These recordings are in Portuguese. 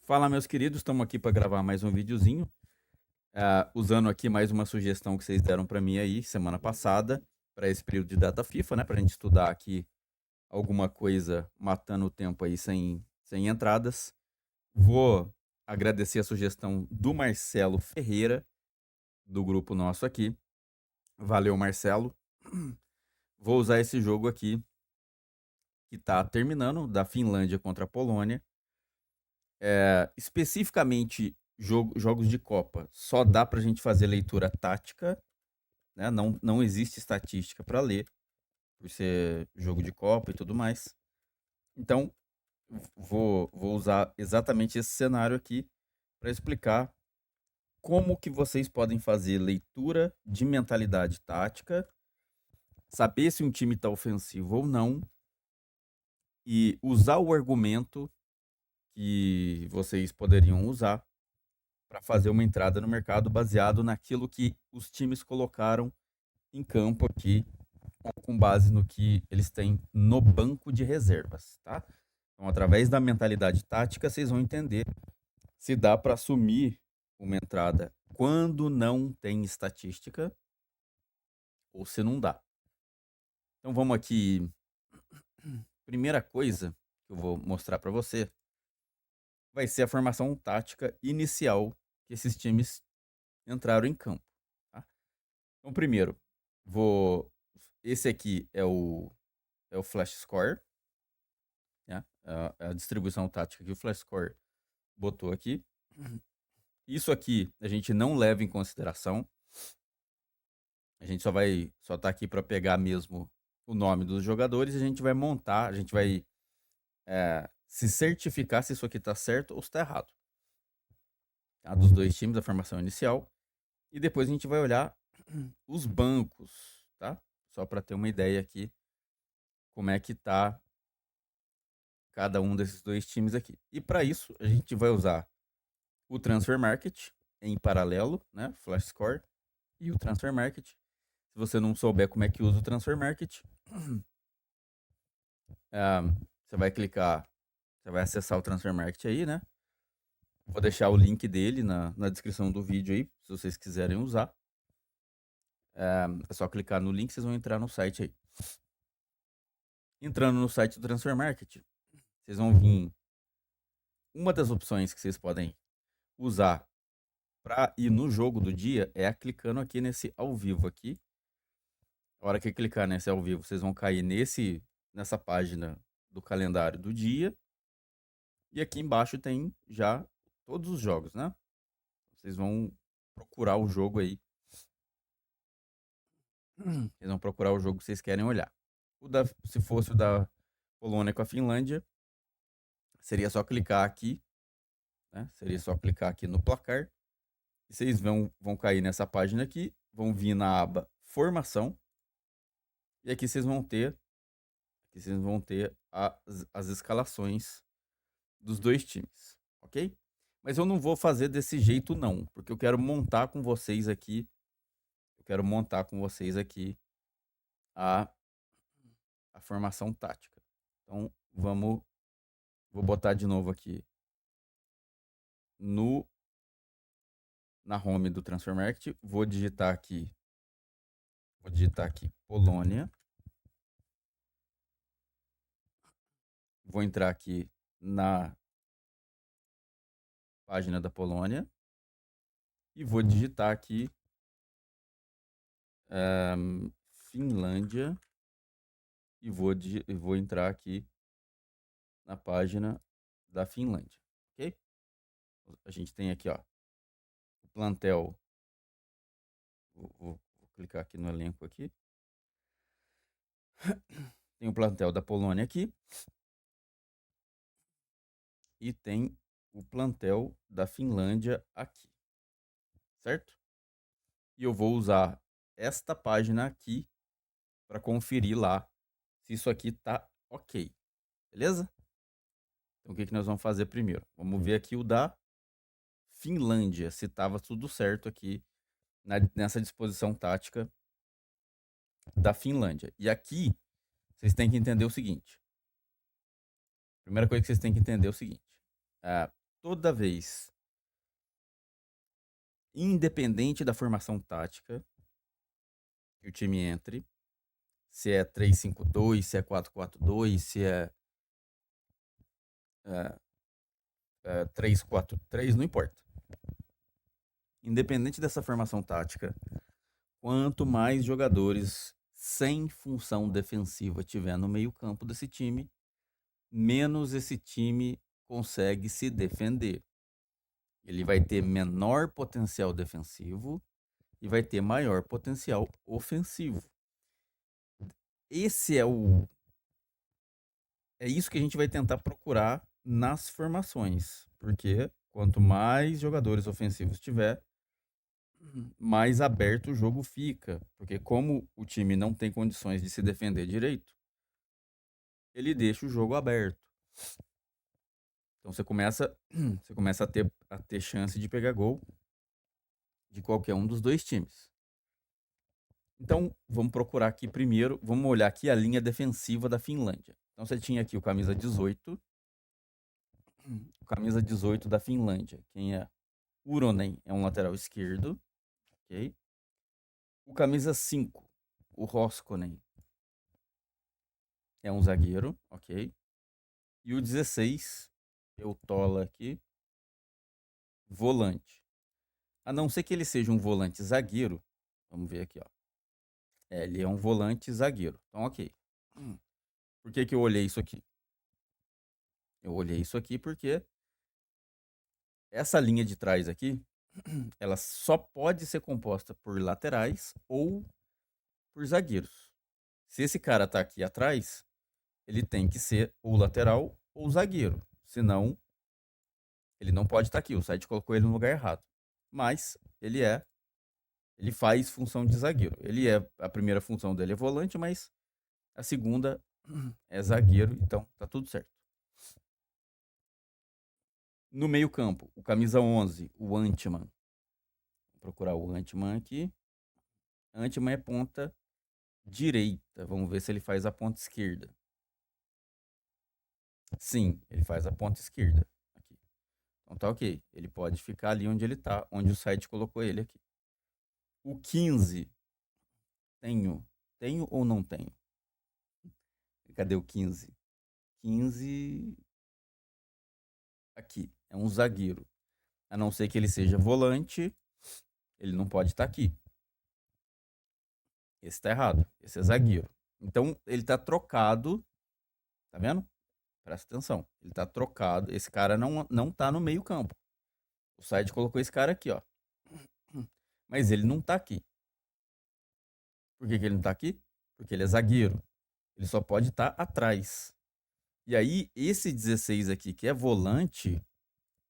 Fala, meus queridos, estamos aqui para gravar mais um videozinho, usando aqui mais uma sugestão que vocês deram para mim aí semana passada, para esse período de data FIFA, né, para a gente estudar aqui alguma coisa matando o tempo aí sem entradas. Vou agradecer a sugestão do Marcelo Ferreira, do grupo nosso aqui. Valeu, Marcelo. Vou usar esse jogo aqui, que está terminando, da Finlândia contra a Polônia. Especificamente jogos de Copa, só dá pra gente fazer leitura tática, né? Não existe estatística para ler, por ser jogo de Copa e tudo mais. Então, vou usar exatamente esse cenário aqui para explicar como que vocês podem fazer leitura de mentalidade tática, saber se um time está ofensivo ou não, e usar o argumento que vocês poderiam usar para fazer uma entrada no mercado baseado naquilo que os times colocaram em campo aqui, com base no que eles têm no banco de reservas, tá? Então, através da mentalidade tática, vocês vão entender se dá para assumir uma entrada quando não tem estatística ou se não dá. Então, vamos aqui. Primeira coisa que eu vou mostrar para você vai ser a formação tática inicial que esses times entraram em campo. Tá? Então, primeiro, vou. Esse aqui é o Flash Score, né? A distribuição tática que o Flash Score botou aqui. Isso aqui a gente não leva em consideração. A gente só tá aqui para pegar mesmo o nome dos jogadores e a gente vai montar, a gente vai se certificar se isso aqui tá certo ou se tá errado. Tá? Dos dois times, da formação inicial. E depois a gente vai olhar os bancos, tá? Só para ter uma ideia aqui como é que tá cada um desses dois times aqui. E para isso, a gente vai usar o Transfer Market em paralelo, né? Flash Score e o Transfer Market. Se você não souber como é que usa o Transfer Market, você vai clicar, você vai acessar o Transfer Market aí, né? Vou deixar o link dele na descrição do vídeo aí, se vocês quiserem usar. É só clicar no link, vocês vão entrar no site aí. Entrando no site do Transfer Market, vocês vão vir. Uma das opções que vocês podem usar para ir no jogo do dia é clicando aqui nesse ao vivo aqui. A hora que clicar nesse ao vivo, vocês vão cair nessa página do calendário do dia. E aqui embaixo tem já todos os jogos, né? Vocês vão procurar o jogo aí. Vocês vão procurar o jogo que vocês querem olhar. Se fosse o da Polônia com a Finlândia, seria só clicar aqui, né? Seria só clicar aqui no placar. E vocês vão cair nessa página aqui, vão vir na aba Formação. E aqui vocês vão ter, as escalações dos dois times, ok? Mas eu não vou fazer desse jeito não, porque eu quero montar com vocês aqui, a, a formação tática. Então vou botar de novo aqui na home do Transfer Market, vou digitar aqui Polônia, vou entrar aqui na página da Polônia e vou digitar aqui Finlândia e vou entrar aqui na página da Finlândia, ok? A gente tem aqui, ó, o plantel. Vou clicar aqui no elenco aqui. Tem o plantel da Polônia aqui e tem o plantel da Finlândia aqui, certo? E eu vou usar esta página aqui para conferir lá se isso aqui tá ok, beleza? Então o que nós vamos fazer primeiro? Vamos ver aqui o da Finlândia, se estava tudo certo aqui nessa disposição tática da Finlândia. E aqui vocês têm que entender o seguinte. A primeira coisa que vocês têm que entender é o seguinte. toda vez, independente da formação tática que o time entre, se é 3-5-2, se é 4-4-2, se é, é 3-4-3, não importa. Independente dessa formação tática, quanto mais jogadores sem função defensiva tiver no meio-campo desse time, menos esse time consegue se defender. Ele vai ter menor potencial defensivo e vai ter maior potencial ofensivo. Esse é isso que a gente vai tentar procurar nas formações, porque quanto mais jogadores ofensivos tiver, mais aberto o jogo fica, porque como o time não tem condições de se defender direito, ele deixa o jogo aberto. Então você começa a ter chance de pegar gol de qualquer um dos dois times. Então, vamos procurar aqui primeiro, vamos olhar aqui a linha defensiva da Finlândia. Então, você tinha aqui o camisa 18, o camisa 18 da Finlândia. Quem é? Uronen é um lateral esquerdo, ok? O camisa 5, o Hoskonen, é um zagueiro, ok? E o 16, eu tola aqui, volante. A não ser que ele seja um volante zagueiro, vamos ver aqui, ó. Ele é um volante zagueiro, então ok. Por que que eu olhei isso aqui? Eu olhei isso aqui porque essa linha de trás aqui, ela só pode ser composta por laterais ou por zagueiros. Se esse cara tá aqui atrás, ele tem que ser ou lateral ou zagueiro. Senão, ele não pode estar aqui. O site colocou ele no lugar errado. Mas ele faz função de zagueiro. A primeira função dele é volante, mas a segunda é zagueiro, então tá tudo certo. No meio-campo, o camisa 11, o Antman. Vou procurar o Antman aqui. Antman é ponta direita. Vamos ver se ele faz a ponta esquerda. Sim, ele faz a ponta esquerda. Aqui. Então tá ok. Ele pode ficar ali onde ele tá, onde o site colocou ele aqui. O 15, tenho. Tenho ou não tenho? Cadê o 15? 15. Aqui. É um zagueiro. A não ser que ele seja volante, ele não pode estar aqui. Esse tá errado. Esse é zagueiro. Então, ele tá trocado. Tá vendo? Presta atenção. Ele tá trocado. Esse cara não tá no meio campo. O site colocou esse cara aqui, ó. Mas ele não tá aqui. Por que que ele não tá aqui? Porque ele é zagueiro. Ele só pode estar atrás. E aí, esse 16 aqui, que é volante,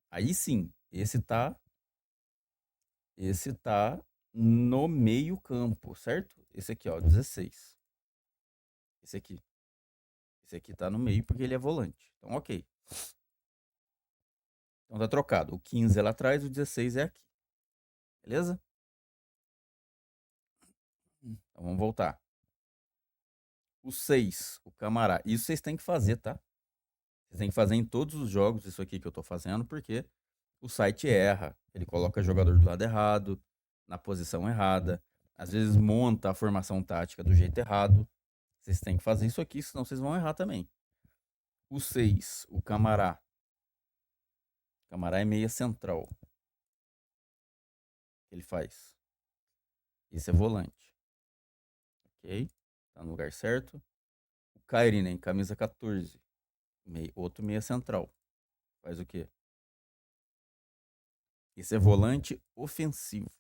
aí sim, esse tá no meio campo, certo? Esse aqui, ó, 16. Esse aqui. Esse aqui tá no meio porque ele é volante. Então, ok. Então tá trocado. O 15 é lá atrás, o 16 é aqui. Beleza? Então vamos voltar. O 6, o Camará. Isso vocês têm que fazer, tá? Vocês têm que fazer em todos os jogos isso aqui que eu tô fazendo, porque o site erra. Ele coloca jogador do lado errado, na posição errada. Às vezes monta a formação tática do jeito errado. Vocês têm que fazer isso aqui, senão vocês vão errar também. O 6, o Camará. Camará é meia central. O que ele faz? Esse é volante. Ok? Tá no lugar certo. O Kairinen, camisa 14. Outro meia central. Faz o quê? Esse é volante ofensivo.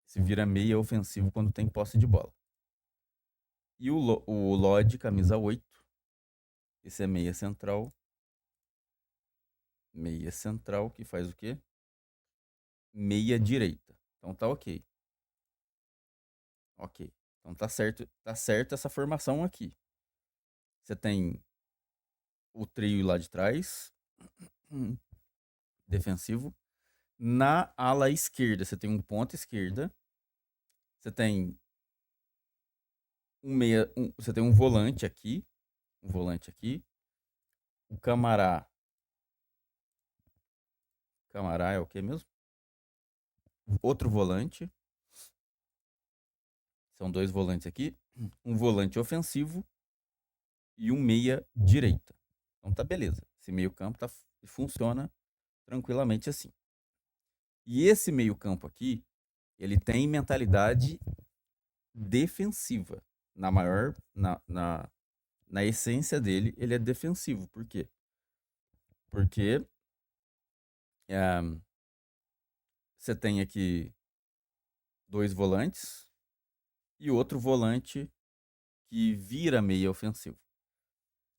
Esse vira meia ofensivo quando tem posse de bola. E o Lodge, camisa 8. Esse é meia central. Meia central, que faz o quê? Meia direita. Então tá ok. Ok. Então tá certo essa formação aqui. Você tem o trio lá de trás, defensivo. Na ala esquerda, você tem um ponta esquerda. Você tem você tem um volante aqui. Um volante aqui. O Camará Camará é o que mesmo? Outro volante. São dois volantes aqui. Um volante ofensivo e um meia direita. Então tá beleza. Esse meio campo funciona tranquilamente assim. E esse meio campo aqui, ele tem mentalidade defensiva. Na essência dele, ele é defensivo. Por quê? Porque é, você tem aqui dois volantes e outro volante que vira meia ofensivo.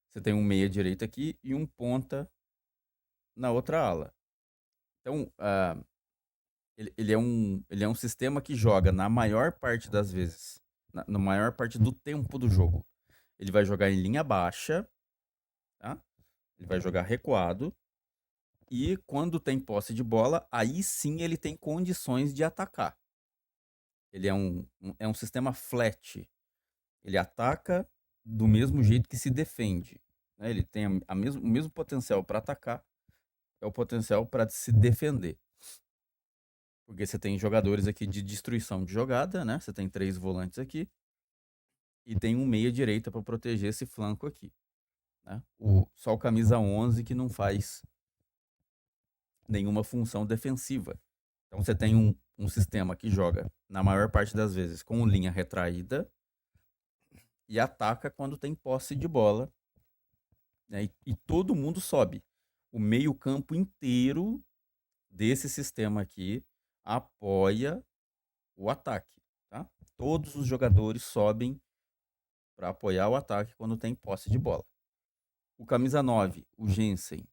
Você tem um meia direita aqui e um ponta na outra ala. Então, ele é um sistema que joga na maior parte das vezes, na maior parte do tempo do jogo. Ele vai jogar em linha baixa, tá? Ele vai jogar recuado. E quando tem posse de bola, aí sim ele tem condições de atacar. Ele é um sistema flat. Ele ataca do mesmo jeito que se defende, né? Ele tem o mesmo potencial para atacar, é o potencial para se defender. Porque você tem jogadores aqui de destruição de jogada, né? Você tem 3 volantes aqui e tem um meia direita para proteger esse flanco aqui, né? Só o camisa 11 que não faz nenhuma função defensiva. Então você tem um sistema que joga, na maior parte das vezes, com linha retraída e ataca quando tem posse de bola, né? E todo mundo sobe. O meio-campo inteiro desse sistema aqui apoia o ataque, tá? Todos os jogadores sobem para apoiar o ataque quando tem posse de bola. O camisa 9, o Jensen.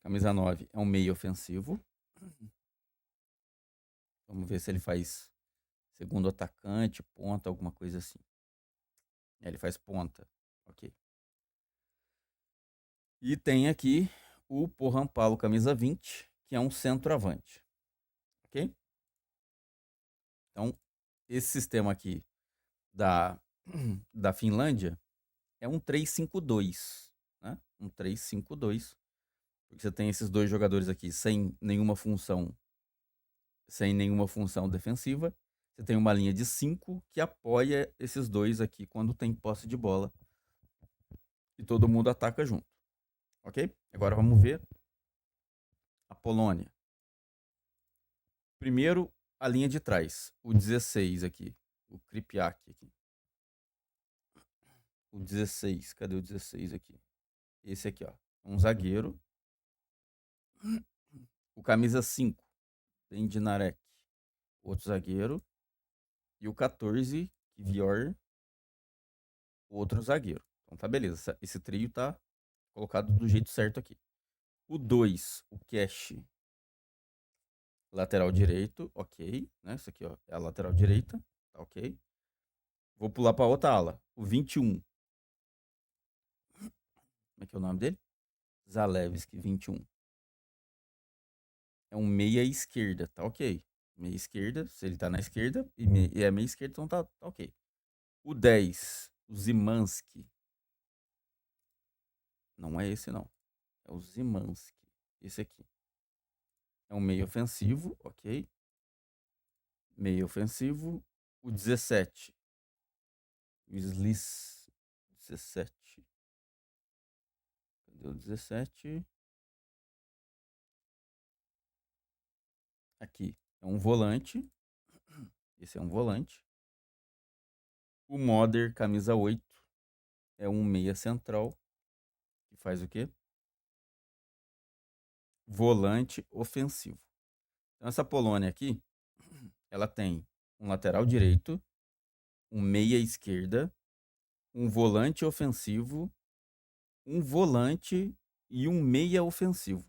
Camisa 9 é um meio ofensivo. Vamos ver se ele faz segundo atacante, ponta, alguma coisa assim. Ele faz ponta. Ok. E tem aqui o Porrampalo, camisa 20, que é um centroavante. Ok? Então, esse sistema aqui da Finlândia é um 3-5-2, né? Um 3-5-2. Porque você tem esses dois jogadores aqui sem nenhuma função defensiva. Você tem uma linha de 5 que apoia esses dois aqui quando tem posse de bola. E todo mundo ataca junto. Ok? Agora vamos ver a Polônia. Primeiro, a linha de trás. O 16 aqui. O Krypiak aqui. O 16. Cadê o 16 aqui? Esse aqui, ó. Um zagueiro. O camisa 5. Tem Dinarek. Outro zagueiro. E o 14, Vior. Outro zagueiro. Então tá beleza. Esse trio tá colocado do jeito certo aqui. O 2, o Cash. Lateral direito, ok. Né? Isso aqui, ó, é a lateral direita. Tá ok. Vou pular pra outra ala. O 21. Como é que é o nome dele? Zalewski, 21. É um meia esquerda, tá ok. Meia esquerda, se ele tá na esquerda, e é meia esquerda, então tá ok. O 10, o Zimanski. Não é esse, não. É o Zimanski. Esse aqui. É um meio ofensivo, ok. Meio ofensivo. O 17. O Sliss. 17. Cadê o 17? Aqui. É um volante. Esse é um volante. O Moder, camisa 8. É um meia central. Que faz o quê? Volante ofensivo. Então, essa Polônia aqui, ela tem um lateral direito, um meia esquerda, um volante ofensivo, um volante e um meia ofensivo.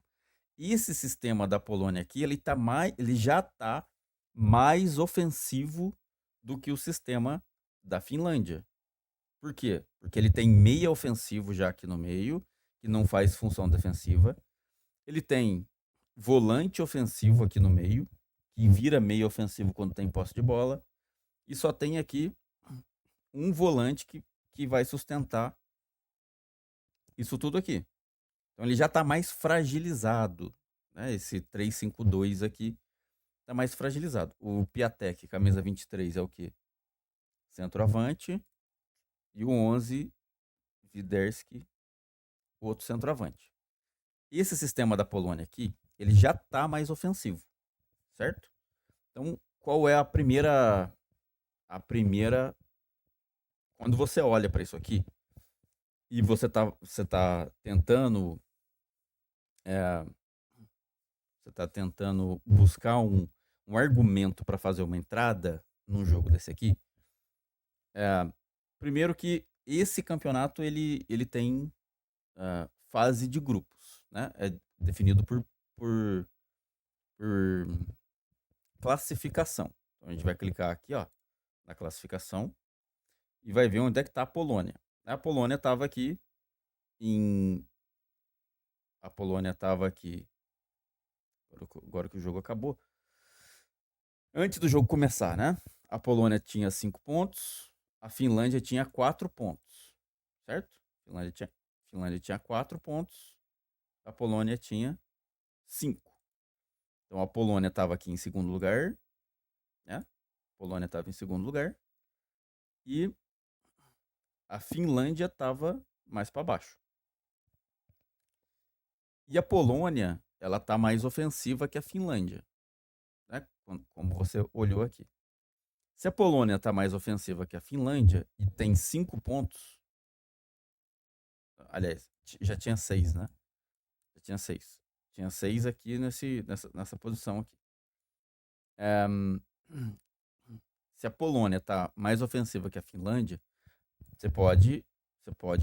E esse sistema da Polônia aqui, ele já está mais ofensivo do que o sistema da Finlândia. Por quê? Porque ele tem meia ofensivo já aqui no meio, que não faz função defensiva. Ele tem volante ofensivo aqui no meio, que vira meia ofensivo quando tem posse de bola. E só tem aqui um volante que vai sustentar isso tudo aqui. Então ele já está mais fragilizado, né? Esse 3-5-2 aqui está mais fragilizado. O Piatek, camisa 23, é o quê? Centroavante. E o 11, Widerski, outro centroavante. E esse sistema da Polônia aqui, ele já está mais ofensivo, certo? Então, qual é a primeira... Quando você olha para isso aqui e você tá tentando... é, você tá tentando buscar um argumento para fazer uma entrada num jogo desse aqui, primeiro que esse campeonato ele tem fase de grupos, né? É definido por, por classificação. Então a gente vai clicar aqui, ó, na classificação e vai ver onde é que está a Polônia. A Polônia estava aqui em... A Polônia estava aqui... Agora que o jogo acabou. Antes do jogo começar, né? A Polônia tinha 5 pontos, a Finlândia tinha 4 pontos, certo? Finlândia tinha 4 pontos, a Polônia tinha 5. Então a Polônia estava aqui em segundo lugar, né? A Polônia estava em segundo lugar e a Finlândia estava mais para baixo. E a Polônia, ela tá mais ofensiva que a Finlândia, né? Como você olhou aqui. Se a Polônia tá mais ofensiva que a Finlândia e tem 5 pontos, aliás, já tinha 6, né? Já tinha 6. Tinha 6 aqui nessa posição aqui. Se a Polônia tá mais ofensiva que a Finlândia, você pode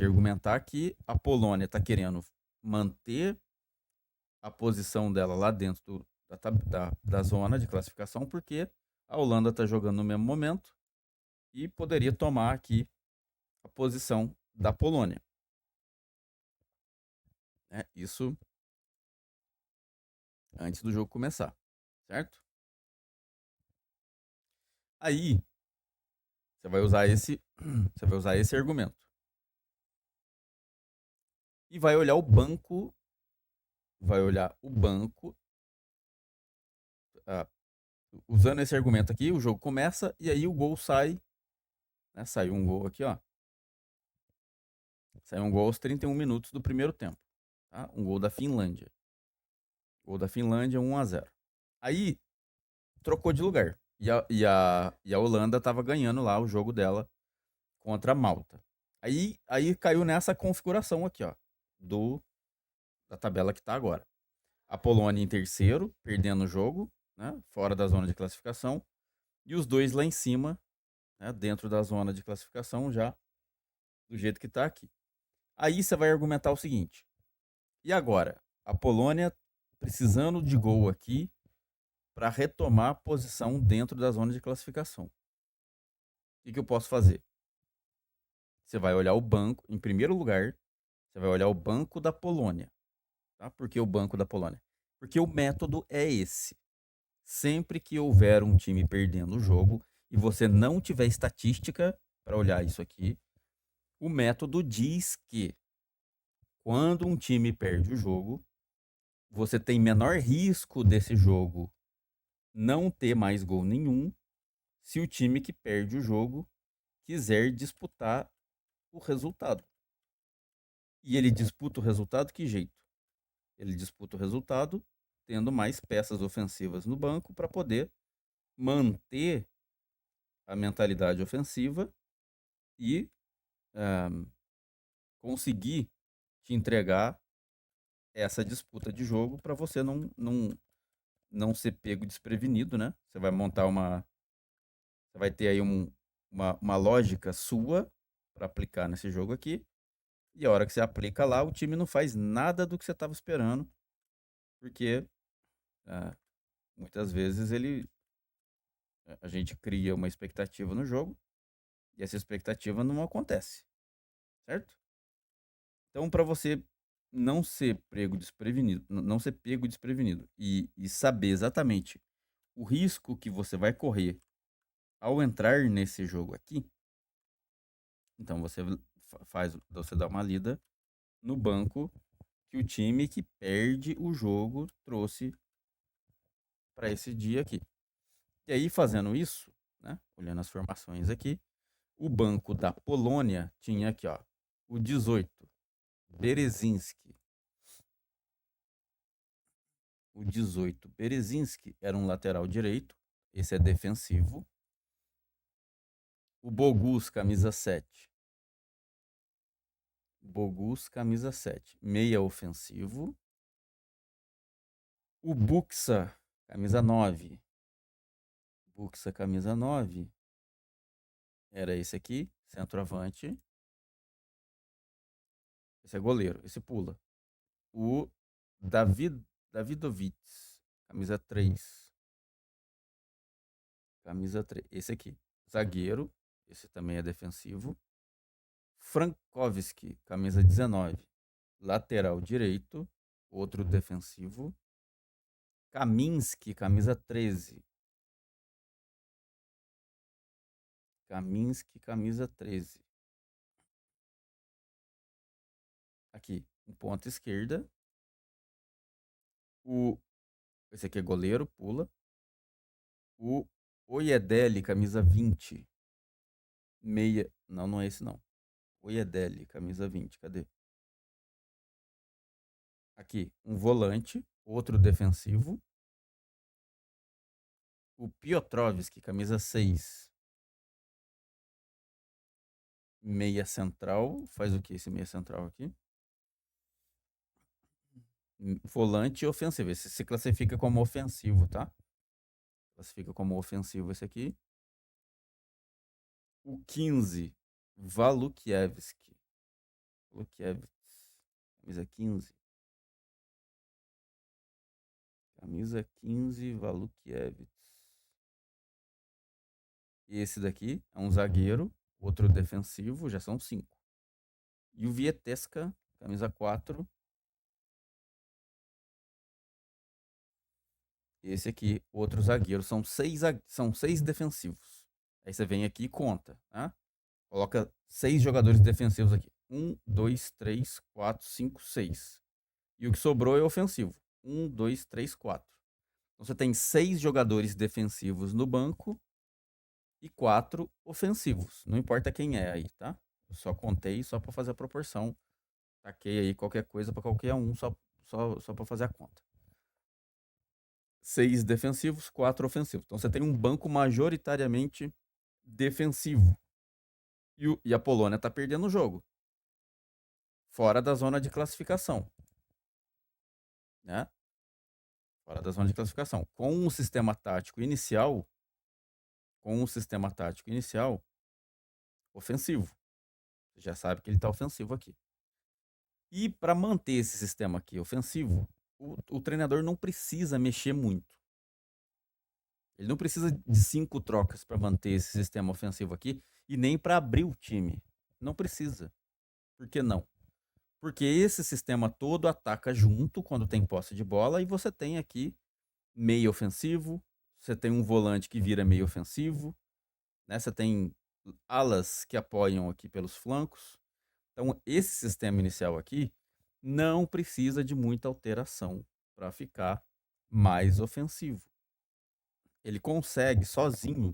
argumentar que a Polônia está querendo manter a posição dela lá dentro da zona de classificação, porque a Holanda está jogando no mesmo momento e poderia tomar aqui a posição da Polônia. Isso antes do jogo começar, certo? Aí você vai usar esse argumento e vai olhar o banco, usando esse argumento aqui, o jogo começa e aí o gol sai, né? Saiu um gol aqui, ó. Saiu um gol aos 31 minutos do primeiro tempo, tá? Um gol da Finlândia. Gol da Finlândia, 1-0. Aí trocou de lugar. E a Holanda estava ganhando lá o jogo dela contra a Malta. Aí caiu nessa configuração aqui, ó, da tabela que está agora. A Polônia em terceiro, perdendo o jogo, né, fora da zona de classificação, e os dois lá em cima, né, dentro da zona de classificação já do jeito que está aqui. Aí você vai argumentar o seguinte: e agora? A Polônia precisando de gol aqui para retomar a posição dentro da zona de classificação. O que eu posso fazer? Você vai olhar o banco, em primeiro lugar, você vai olhar o banco da Polônia. Tá? Por que o banco da Polônia? Porque o método é esse. Sempre que houver um time perdendo o jogo e você não tiver estatística para olhar isso aqui, o método diz que quando um time perde o jogo, você tem menor risco desse jogo não ter mais gol nenhum se o time que perde o jogo quiser disputar o resultado. E ele disputa o resultado que jeito? Ele disputa o resultado tendo mais peças ofensivas no banco para poder manter a mentalidade ofensiva e conseguir te entregar essa disputa de jogo para você não ser pego desprevenido, né? Você vai montar você vai ter aí uma lógica sua para aplicar nesse jogo aqui. E a hora que você aplica lá, o time não faz nada do que você estava esperando, porque muitas vezes a gente cria uma expectativa no jogo e essa expectativa não acontece, certo? Então, para você não ser pego desprevenido, não ser pego desprevenido e saber exatamente o risco que você vai correr ao entrar nesse jogo aqui, então você dá uma lida no banco que o time que perde o jogo trouxe para esse dia aqui. E aí, fazendo isso, né, olhando as formações aqui, o banco da Polônia tinha aqui, ó, o 18, Berezinski. O 18, Berezinski, era um lateral direito. Esse é defensivo. O Bogus, camisa 7. Bogus, camisa 7. Meia ofensivo. O Buxa, camisa 9. Buxa, camisa 9. Era esse aqui, centroavante. Esse é goleiro, esse pula. O Davidovits, camisa 3. Camisa 3. Esse aqui, zagueiro. Esse também é defensivo. Frankowski, camisa 19. Lateral direito. Outro defensivo. Kaminski, camisa 13. Kaminski, camisa 13. Aqui, um ponta esquerda. Esse aqui é goleiro, pula. O Oyedeli, camisa 20. Meia. Não, não é esse não. Oyedeli, camisa 20. Cadê? Aqui, um volante, outro defensivo. O Piotrowski, camisa 6. Meia central. Faz o que esse meia central aqui? Volante ofensivo. Esse se classifica como ofensivo, tá? Classifica como ofensivo esse aqui. O 15, Walukiewicz. Camisa 15. Camisa 15, Walukiewicz. E esse daqui é um zagueiro, outro defensivo, já são 5. E o Vieteska, camisa 4. Esse aqui, outro zagueiro. São 6 defensivos. Aí você vem aqui e conta, tá? Coloca 6 jogadores defensivos aqui. 1, 2, 3, 4, 5, 6. E o que sobrou é ofensivo. 1, 2, 3, 4. Então você tem 6 jogadores defensivos no banco e 4 ofensivos. Não importa quem é aí, tá? Eu só contei só para fazer a proporção. Taquei aí qualquer coisa para qualquer um, só para fazer a conta. 6 defensivos, 4 ofensivos. Então você tem um banco majoritariamente defensivo. E a Polônia está perdendo o jogo. Fora da zona de classificação. Né? Fora da zona de classificação. Com o sistema tático inicial, ofensivo. Você já sabe que ele está ofensivo aqui. E para manter esse sistema aqui ofensivo, o treinador não precisa mexer muito. Ele não precisa de 5 trocas para manter esse sistema ofensivo aqui e nem para abrir o time. Não precisa. Por que não? Porque esse sistema todo ataca junto quando tem posse de bola e você tem aqui meio ofensivo, você tem um volante que vira meio ofensivo, né? Você tem alas que apoiam aqui pelos flancos. Então, esse sistema inicial aqui não precisa de muita alteração para ficar mais ofensivo. Ele consegue sozinho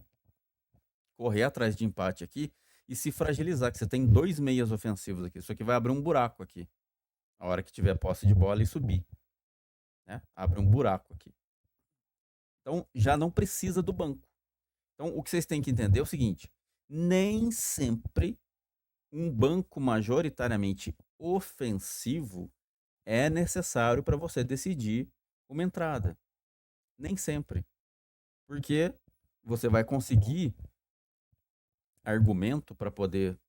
correr atrás de empate aqui e se fragilizar, que você tem 2 meias ofensivos aqui. Isso aqui vai abrir um buraco aqui. A hora que tiver posse de bola e subir. Né? Abre um buraco aqui. Então, já não precisa do banco. Então, o que vocês têm que entender é o seguinte: nem sempre um banco majoritariamente ofensivo é necessário para você decidir uma entrada. Nem sempre. Porque você vai conseguir argumento para poder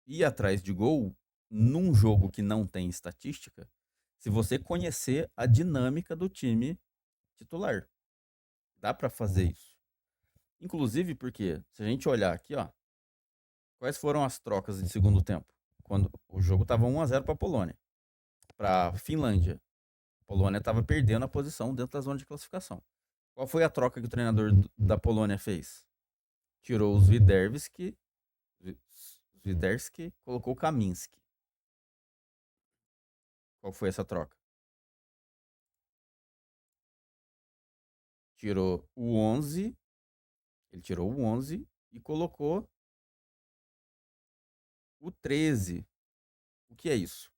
ir atrás de gol num jogo que não tem estatística, se você conhecer a dinâmica do time titular. Dá para fazer isso. Inclusive porque, se a gente olhar aqui, ó, quais foram as trocas de segundo tempo? Quando o jogo estava 1-0 para a Polônia. Para a Finlândia. A Polônia estava perdendo a posição dentro da zona de classificação. Qual foi a troca que o treinador da Polônia fez? Tirou os Widerski, colocou o Kaminski. Qual foi essa troca? Tirou o 11, ele tirou o 11 e colocou o 13. O que é isso?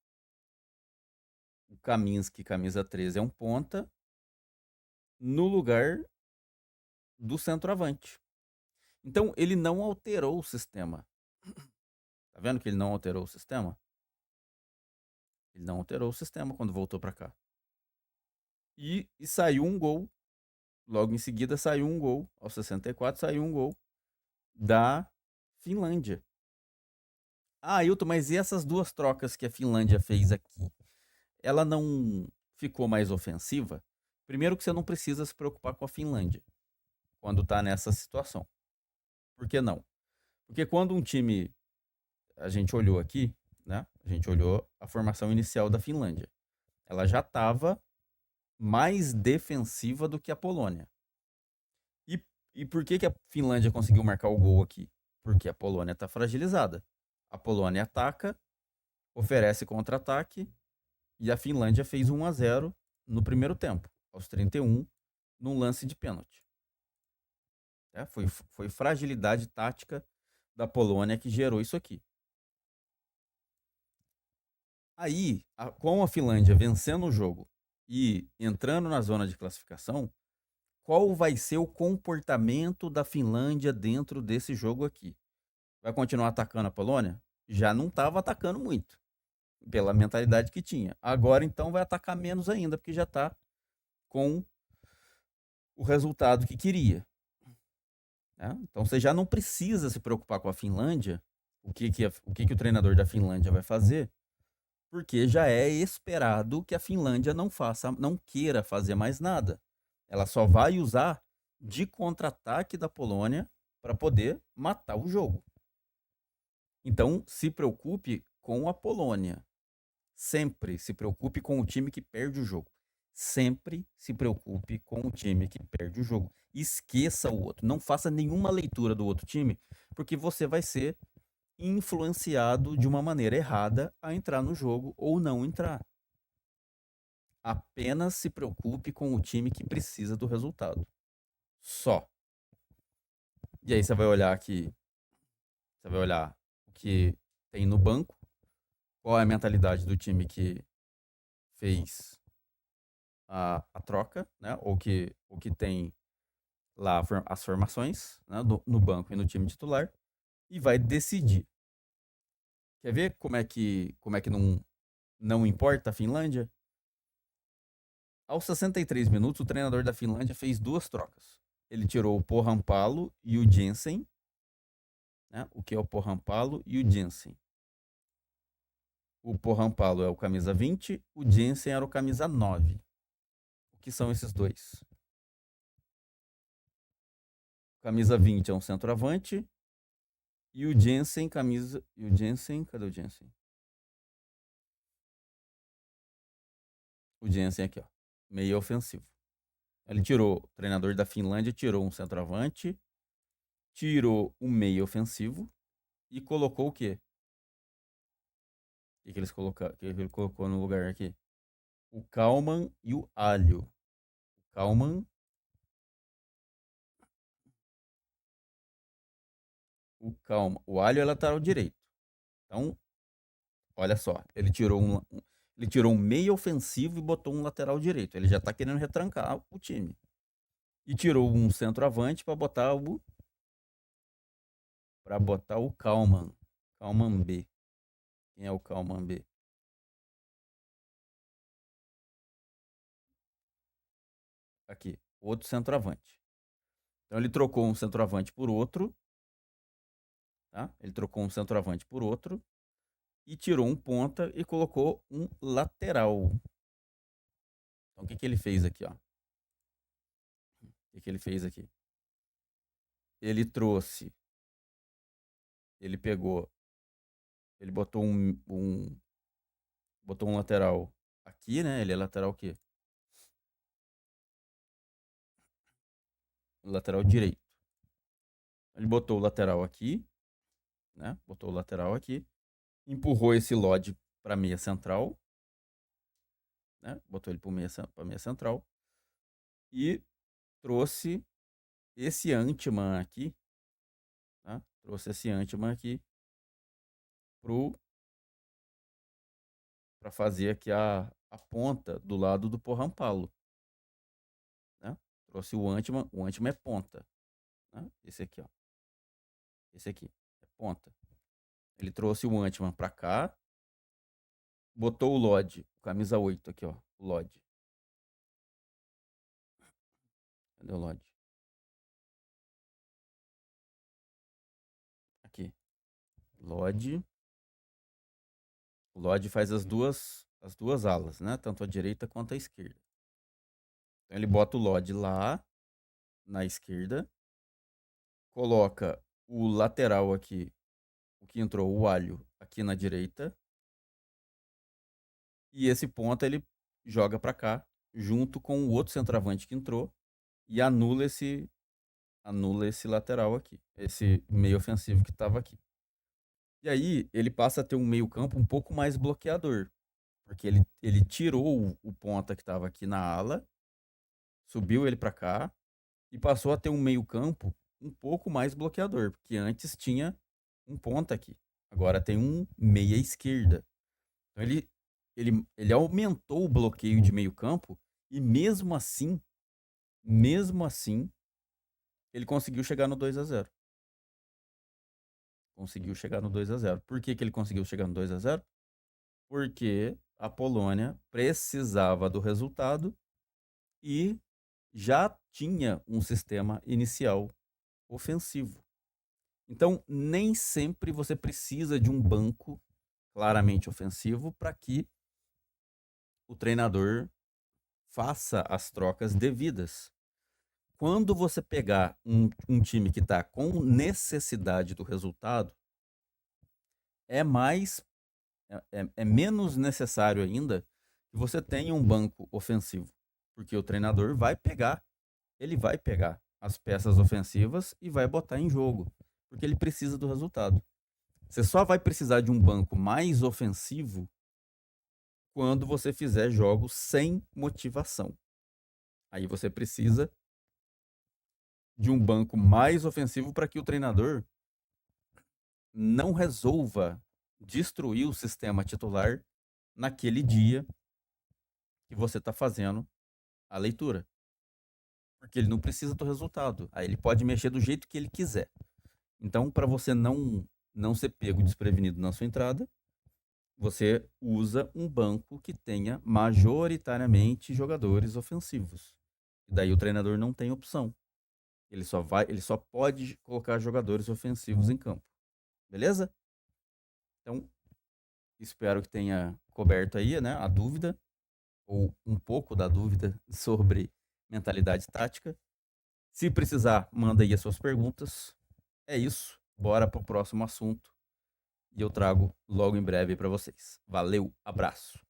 O Kaminsky, camisa 13, é um ponta no lugar do centroavante. Então, ele não alterou o sistema. Tá vendo que ele não alterou o sistema? Ele não alterou o sistema quando voltou para cá. E saiu um gol. Logo em seguida saiu um gol. Aos 64 saiu um gol da Finlândia. Ah, Ailton, mas e essas duas trocas que a Finlândia fez aqui? Ela não ficou mais ofensiva? Primeiro que você não precisa se preocupar com a Finlândia quando tá nessa situação. Por que não? Porque quando um time, a gente olhou aqui, né? A gente olhou a formação inicial da Finlândia. Ela já estava mais defensiva do que a Polônia. E, e por que a Finlândia conseguiu marcar o gol aqui? Porque a Polônia está fragilizada. A Polônia ataca, oferece contra-ataque e a Finlândia fez 1-0 no primeiro tempo, aos 31, num lance de pênalti. Foi fragilidade tática da Polônia que gerou isso aqui. Aí, com a Finlândia vencendo o jogo e entrando na zona de classificação, qual vai ser o comportamento da Finlândia dentro desse jogo aqui? Vai continuar atacando a Polônia? Já não estava atacando muito, pela mentalidade que tinha. Agora, então, vai atacar menos ainda, porque já está com o resultado que queria. Né? Então, você já não precisa se preocupar com a Finlândia, o que o treinador da Finlândia vai fazer, porque já é esperado que a Finlândia não queira fazer mais nada. Ela só vai usar de contra-ataque da Polônia para poder matar o jogo. Então, se preocupe com a Polônia. Sempre se preocupe com o time que perde o jogo. Sempre se preocupe com o time que perde o jogo. Esqueça o outro. Não faça nenhuma leitura do outro time, porque você vai ser influenciado de uma maneira errada a entrar no jogo ou não entrar. Apenas se preocupe com o time que precisa do resultado. Só. E aí você vai olhar aqui, você vai olhar o que tem no banco, qual é a mentalidade do time que fez a troca, né? Ou que tem lá as formações, né? No banco e no time titular, e vai decidir. Quer ver como é que não importa a Finlândia? Aos 63 minutos, o treinador da Finlândia fez duas trocas. Ele tirou o Pohjanpalo e o Jensen. Né? O que é o Pohjanpalo e o Jensen? O Pohjanpalo é o camisa 20, o Jensen era o camisa 9. O que são esses dois? O camisa 20 é um centroavante e o Jensen camisa... E o Jensen... Cadê o Jensen? O Jensen aqui, ó. Meio ofensivo. Ele tirou... O treinador da Finlândia tirou um centroavante, tirou um meio ofensivo e colocou o quê? O que ele colocou no lugar aqui? O Kalman e o Alho. O Kalman. O Alho é lateral direito. Então, olha só. Ele tirou um meio ofensivo e botou um lateral direito. Ele já tá querendo retrancar o time. E tirou um centroavante para botar o Kalman. Kalman B. Quem é o Kalman B? Aqui, outro centroavante. Então ele trocou um centroavante por outro, tá? Ele trocou um centroavante por outro e tirou um ponta e colocou um lateral. Então o que que ele fez aqui, ó? O que que ele fez aqui? Ele trouxe, ele pegou, ele botou um lateral aqui, né? Ele é lateral o quê? Lateral direito. Ele botou o lateral aqui, né? Botou o lateral aqui, empurrou esse Lodge para meia central né? Botou ele para meia central e trouxe esse Antman aqui, tá? Trouxe esse Antman aqui para fazer aqui a ponta do lado do Porrampalo, né? Trouxe o Antman é ponta, né? Esse aqui, ó. Esse aqui é ponta. Ele trouxe o Antman para cá, botou o Lodge, camisa 8 aqui, ó, o Lodge. Cadê o Lodge? Aqui. Lodge. O Lodge faz as duas alas, né? Tanto a direita quanto a esquerda. Então ele bota o Lodge lá na esquerda, coloca o lateral aqui, o que entrou, o Alho, aqui na direita, e esse ponta ele joga para cá, junto com o outro centroavante que entrou, e anula esse lateral aqui, esse meio ofensivo que estava aqui. E aí ele passa a ter um meio campo um pouco mais bloqueador, porque ele tirou o ponta que estava aqui na ala, subiu ele para cá e passou a ter um meio campo um pouco mais bloqueador, porque antes tinha um ponta aqui, agora tem um meia esquerda. Então ele aumentou o bloqueio de meio campo e mesmo assim, ele conseguiu chegar no 2-0. Conseguiu chegar no 2-0. Por que ele conseguiu chegar no 2-0? Porque a Polônia precisava do resultado e já tinha um sistema inicial ofensivo. Então, nem sempre você precisa de um banco claramente ofensivo para que o treinador faça as trocas devidas. Quando você pegar um time que está com necessidade do resultado, é menos necessário ainda que você tenha um banco ofensivo, porque o treinador ele vai pegar as peças ofensivas e vai botar em jogo, porque ele precisa do resultado. Você só vai precisar de um banco mais ofensivo quando você fizer jogos sem motivação. Aí você precisa de um banco mais ofensivo para que o treinador não resolva destruir o sistema titular naquele dia que você está fazendo a leitura. Porque ele não precisa do resultado. Aí ele pode mexer do jeito que ele quiser. Então, para você não ser pego desprevenido na sua entrada, você usa um banco que tenha majoritariamente jogadores ofensivos. E daí o treinador não tem opção. Ele só pode colocar jogadores ofensivos em campo. Beleza? Então, espero que tenha coberto aí, né, a dúvida, ou um pouco da dúvida sobre mentalidade tática. Se precisar, manda aí as suas perguntas. É isso. Bora pro próximo assunto. E eu trago logo em breve para vocês. Valeu, abraço.